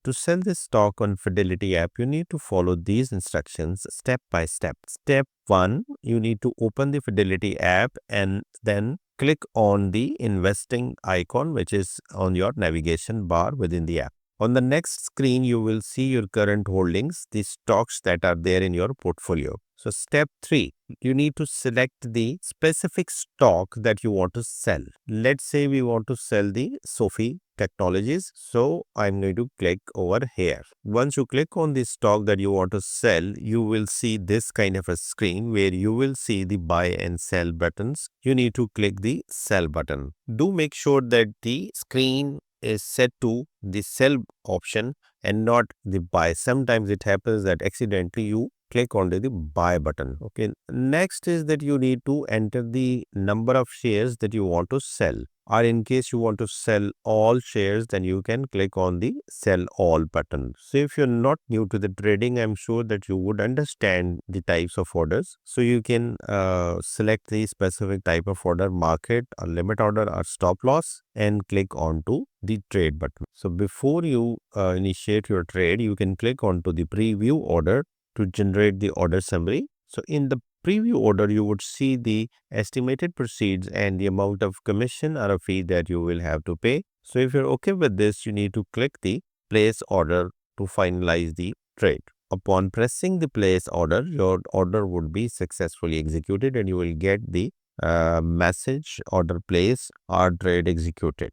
To sell this stock on Fidelity app, you need to follow these instructions step by step. Step 1, you need to open the Fidelity app and then click on the investing icon, which is on your navigation bar within the app. On the next screen, you will see your current holdings, the stocks that are there in your portfolio. So step 3, you need to select the specific stock that you want to sell. Let's say we want to sell the Sophie Technologies. So I'm going to click over here. Once you click on the stock that you want to sell, you will see this kind of a screen where you will see the buy and sell buttons. You need to click the sell button. Do make sure that the screen is set to the sell option and not the buy. Sometimes it happens that accidentally you click onto the buy button. Okay. Next is that you need to enter the number of shares that you want to sell. Or in case you want to sell all shares, then you can click on the sell all button. So if you're not new to the trading, I'm sure that you would understand the types of orders. So you can select the specific type of order, market, or limit order, or stop loss, and click on to the trade button. So before you initiate your trade, you can click on to the preview order to generate the order summary. So in the preview order, you would see the estimated proceeds and the amount of commission or a fee that you will have to pay. So if you're okay with this, you need to click the place order to finalize the trade. Upon pressing the place order, your order would be successfully executed and you will get the message order place or trade executed.